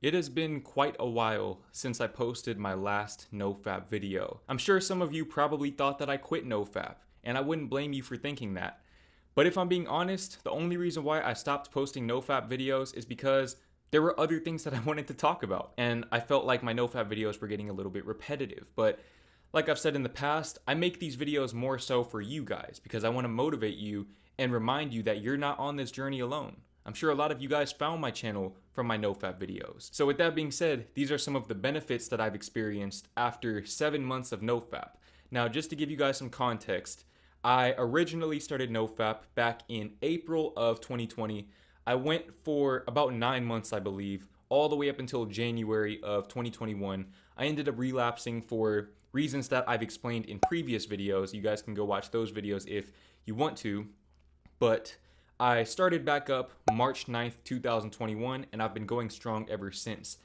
It has been quite a while since I posted my last NoFap video. I'm sure some of you probably thought that I quit NoFap, and I wouldn't blame you for thinking that. But if I'm being honest, the only reason why I stopped posting NoFap videos is because there were other things that I wanted to talk about, and I felt like my NoFap videos were getting a little bit repetitive. But like I've said in the past, I make these videos more so for you guys because I want to motivate you and remind you that you're not on this journey alone. I'm sure a lot of you guys found my channel from my NoFap videos. So with that being said, these are some of the benefits that I've experienced after 7 months of NoFap. Now, just to give you guys some context, I originally started NoFap back in April of 2020. I went for about 9 months, I believe, all the way up until January of 2021. I ended up relapsing for reasons that I've explained in previous videos. You guys can go watch those videos if you want to. But I started back up March 9th, 2021, and I've been going strong ever since.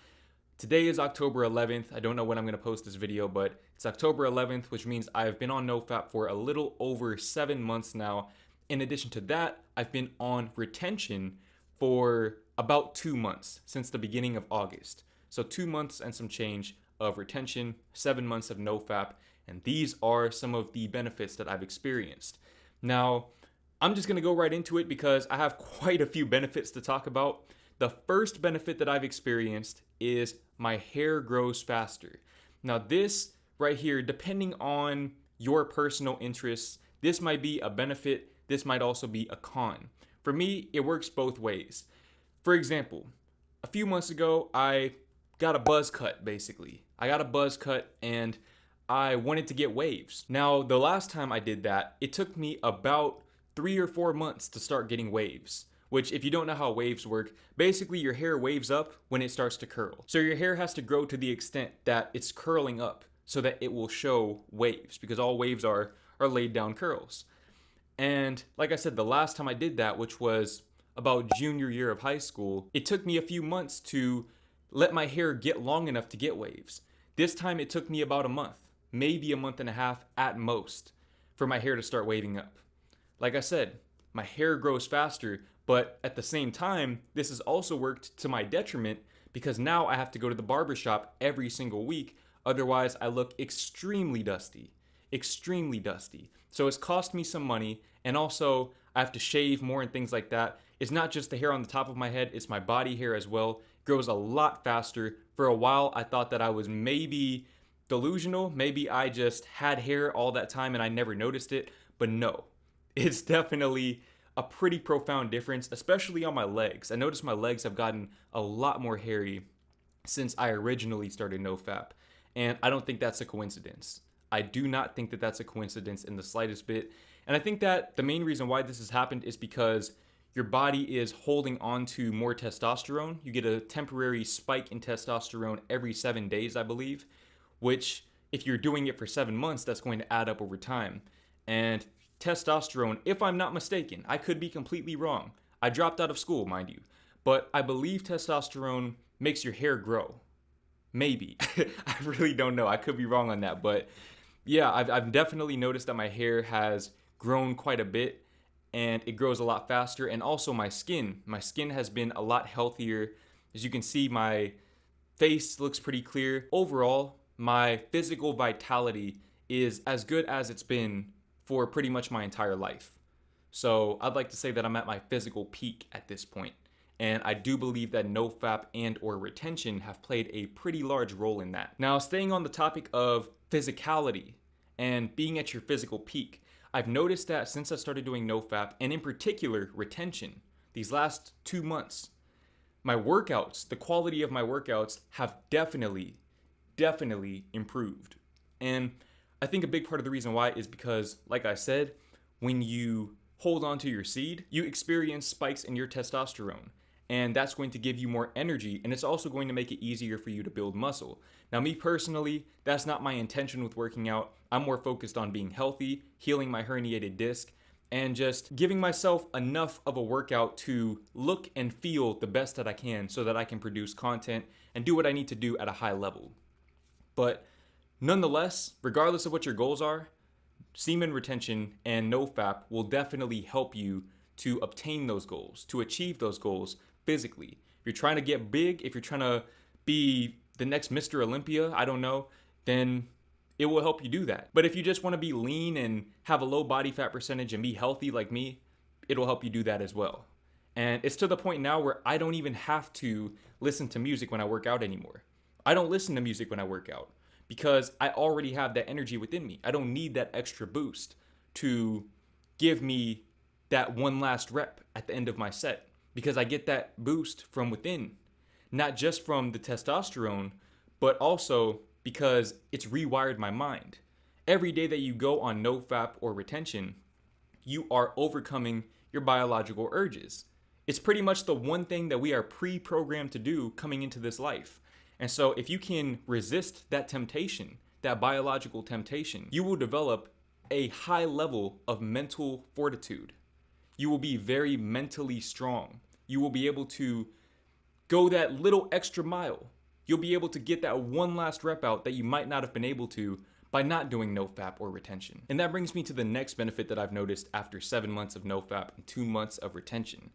Today is October 11th. I don't know when I'm going to post this video, but it's October 11th, which means I've been on NoFap for a little over 7 months now. In addition to that, I've been on retention for about 2 months since the beginning of August. So 2 months and some change of retention, 7 months of NoFap, and these are some of the benefits that I've experienced. Now, I'm just going to go right into it because I have quite a few benefits to talk about. The first benefit that I've experienced is my hair grows faster. Now, this right here, depending on your personal interests, this might be a benefit, this might also be a con. For me, it works both ways. For example, a few months ago, I got a buzz cut basically. I got a buzz cut and I wanted to get waves. Now, the last time I did that, it took me about 3 or 4 months to start getting waves. Which, if you don't know how waves work, basically your hair waves up when it starts to curl. So your hair has to grow to the extent that it's curling up so that it will show waves, because all waves are laid down curls. And like I said, the last time I did that, which was about junior year of high school, it took me a few months to let my hair get long enough to get waves. This time it took me about a month, maybe a month and a half at most, for my hair to start waving up. Like I said, my hair grows faster, but at the same time, this has also worked to my detriment because now I have to go to the barbershop every single week. Otherwise, I look extremely dusty. Extremely dusty. So it's cost me some money, and also I have to shave more and things like that. It's not just the hair on the top of my head, it's my body hair as well. It grows a lot faster. For a while, I thought that I was maybe delusional. Maybe I just had hair all that time and I never noticed it, but no. It's definitely a pretty profound difference, especially on my legs. I noticed my legs have gotten a lot more hairy since I originally started NoFap, and I don't think that's a coincidence. I do not think that that's a coincidence in the slightest bit, and I think that the main reason why this has happened is because your body is holding on to more testosterone. You get a temporary spike in testosterone every 7 days, I believe, which if you're doing it for 7 months, that's going to add up over time. And testosterone, if I'm not mistaken, I could be completely wrong. I dropped out of school, mind you, but I believe testosterone makes your hair grow. Maybe. I really don't know. I could be wrong on that, but yeah, I've definitely noticed that my hair has grown quite a bit and it grows a lot faster. And also my skin has been a lot healthier. As you can see, my face looks pretty clear. Overall, my physical vitality is as good as it's been for pretty much my entire life. So I'd like to say that I'm at my physical peak at this point. And I do believe that NoFap and or retention have played a pretty large role in that. Now, staying on the topic of physicality and being at your physical peak, I've noticed that since I started doing NoFap, and in particular retention, these last 2 months, my workouts, the quality of my workouts have definitely improved. And I think a big part of the reason why is because, like I said, when you hold on to your seed, you experience spikes in your testosterone. And that's going to give you more energy, and it's also going to make it easier for you to build muscle. Now, me personally, that's not my intention with working out. I'm more focused on being healthy, healing my herniated disc, and just giving myself enough of a workout to look and feel the best that I can so that I can produce content and do what I need to do at a high level. But nonetheless, regardless of what your goals are, semen retention and NoFap will definitely help you to obtain those goals, to achieve those goals physically. If you're trying to get big, if you're trying to be the next Mr. Olympia, I don't know, then it will help you do that. But if you just want to be lean and have a low body fat percentage and be healthy like me, it'll help you do that as well. And it's to the point now where I don't even have to listen to music when I work out anymore. I don't listen to music when I work out because I already have that energy within me. I don't need that extra boost to give me that one last rep at the end of my set because I get that boost from within, not just from the testosterone, but also because it's rewired my mind. Every day that you go on NoFap or retention, you are overcoming your biological urges. It's pretty much the one thing that we are pre-programmed to do coming into this life. And so if you can resist that temptation, that biological temptation, you will develop a high level of mental fortitude. You will be very mentally strong. You will be able to go that little extra mile. You'll be able to get that one last rep out that you might not have been able to by not doing NoFap or retention. And that brings me to the next benefit that I've noticed after 7 months of NoFap and 2 months of retention.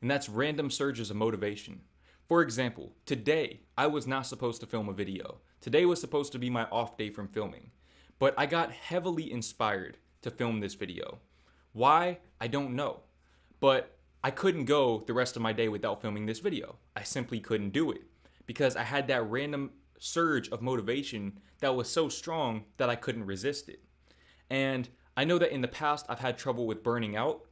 And that's random surges of motivation. For example, today I was not supposed to film a video. Today was supposed to be my off day from filming. But I got heavily inspired to film this video. Why? I don't know. But I couldn't go the rest of my day without filming this video. I simply couldn't do it because I had that random surge of motivation that was so strong that I couldn't resist it. And I know that in the past I've had trouble with burning out,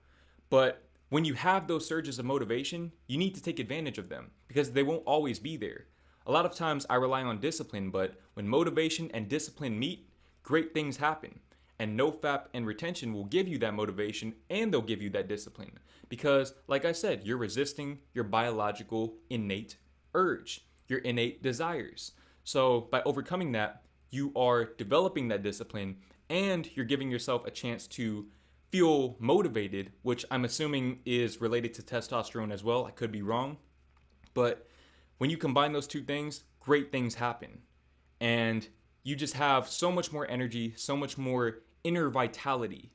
but when you have those surges of motivation, you need to take advantage of them because they won't always be there. A lot of times I rely on discipline, but when motivation and discipline meet, great things happen. And NoFap and retention will give you that motivation and they'll give you that discipline because, like I said, you're resisting your biological innate urge, your innate desires. So by overcoming that, you are developing that discipline and you're giving yourself a chance to feel motivated, which I'm assuming is related to testosterone as well. I could be wrong. But when you combine those two things, great things happen. And you just have so much more energy, so much more inner vitality.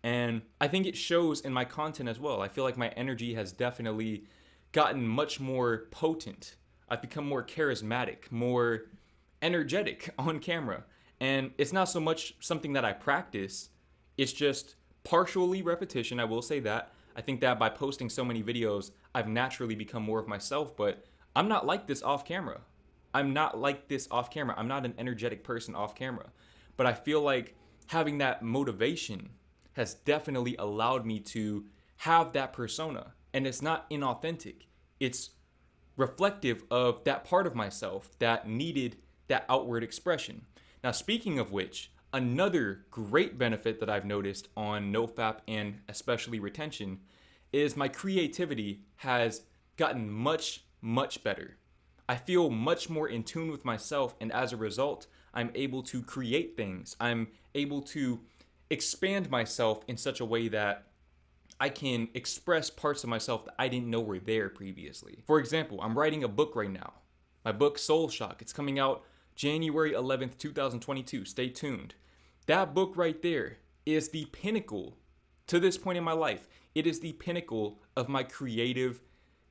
And I think it shows in my content as well. I feel like my energy has definitely gotten much more potent. I've become more charismatic, more energetic on camera. And it's not so much something that I practice. It's just partially repetition, I will say that. I think that by posting so many videos, I've naturally become more of myself, but I'm not like this off camera. I'm not an energetic person off camera. But I feel like having that motivation has definitely allowed me to have that persona. And it's not inauthentic. It's reflective of that part of myself that needed that outward expression. Now, speaking of which, another great benefit that I've noticed on NoFap and especially retention is my creativity has gotten much, much better. I feel much more in tune with myself, and as a result, I'm able to create things. I'm able to expand myself in such a way that I can express parts of myself that I didn't know were there previously. For example, I'm writing a book right now. My book, Soul Shock. It's coming out January 11th, 2022. Stay tuned. That book right there is the pinnacle to this point in my life. It is the pinnacle of my creative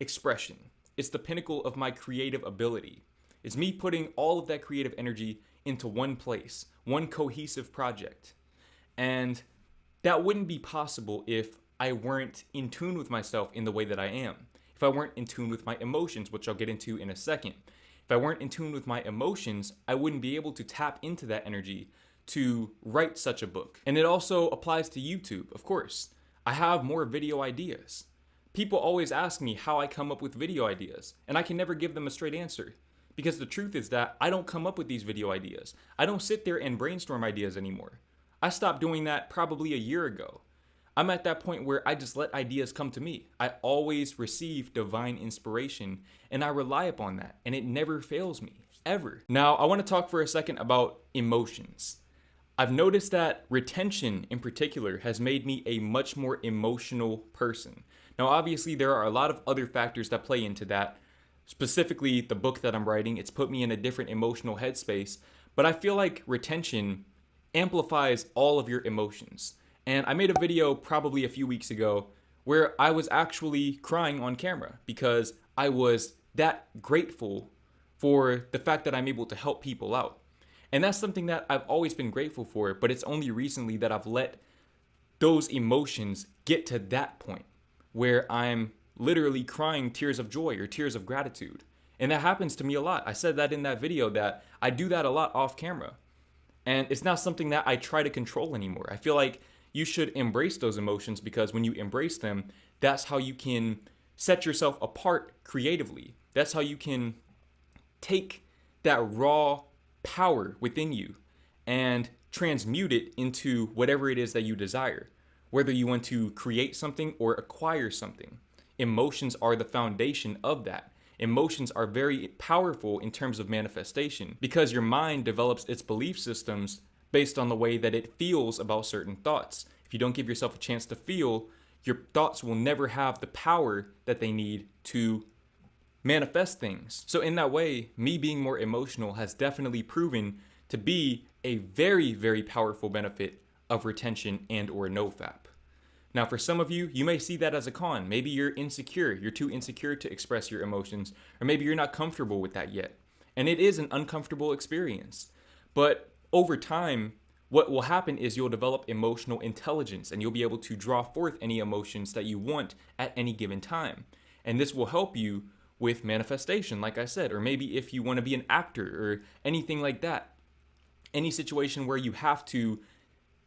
expression. It's the pinnacle of my creative ability. It's me putting all of that creative energy into one place, one cohesive project. And that wouldn't be possible if I weren't in tune with myself in the way that I am. If I weren't in tune with my emotions, which I'll get into in a second. If I weren't in tune with my emotions, I wouldn't be able to tap into that energy to write such a book. And it also applies to YouTube, of course. I have more video ideas. People always ask me how I come up with video ideas, and I can never give them a straight answer. Because the truth is that I don't come up with these video ideas. I don't sit there and brainstorm ideas anymore. I stopped doing that probably a year ago. I'm at that point where I just let ideas come to me. I always receive divine inspiration, and I rely upon that, and it never fails me, ever. Now, I want to talk for a second about emotions. I've noticed that retention in particular has made me a much more emotional person. Now, obviously, there are a lot of other factors that play into that. Specifically, the book that I'm writing, it's put me in a different emotional headspace. But I feel like retention amplifies all of your emotions. And I made a video probably a few weeks ago where I was actually crying on camera because I was that grateful for the fact that I'm able to help people out. And that's something that I've always been grateful for, but it's only recently that I've let those emotions get to that point where I'm literally crying tears of joy or tears of gratitude. And that happens to me a lot. I said that in that video that I do that a lot off camera. And it's not something that I try to control anymore. I feel like you should embrace those emotions, because when you embrace them, that's how you can set yourself apart creatively. That's how you can take that raw power within you and transmute it into whatever it is that you desire, whether you want to create something or acquire something. Emotions are the foundation of that. Emotions are very powerful in terms of manifestation, because your mind develops its belief systems based on the way that it feels about certain thoughts. If you don't give yourself a chance to feel, your thoughts will never have the power that they need to manifest things. So in that way, me being more emotional has definitely proven to be a very, very powerful benefit of retention and or NoFap. Now, for some of you, you may see that as a con. Maybe you're insecure. You're too insecure to express your emotions, or maybe you're not comfortable with that yet. And it is an uncomfortable experience. But over time, what will happen is you'll develop emotional intelligence, and you'll be able to draw forth any emotions that you want at any given time. And this will help you with manifestation, like I said, or maybe if you want to be an actor or anything like that. Any situation where you have to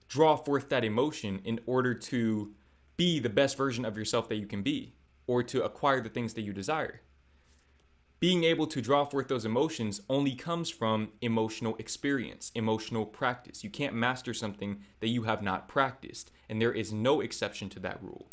draw forth that emotion in order to be the best version of yourself that you can be, or to acquire the things that you desire. Being able to draw forth those emotions only comes from emotional experience, emotional practice. You can't master something that you have not practiced, and there is no exception to that rule.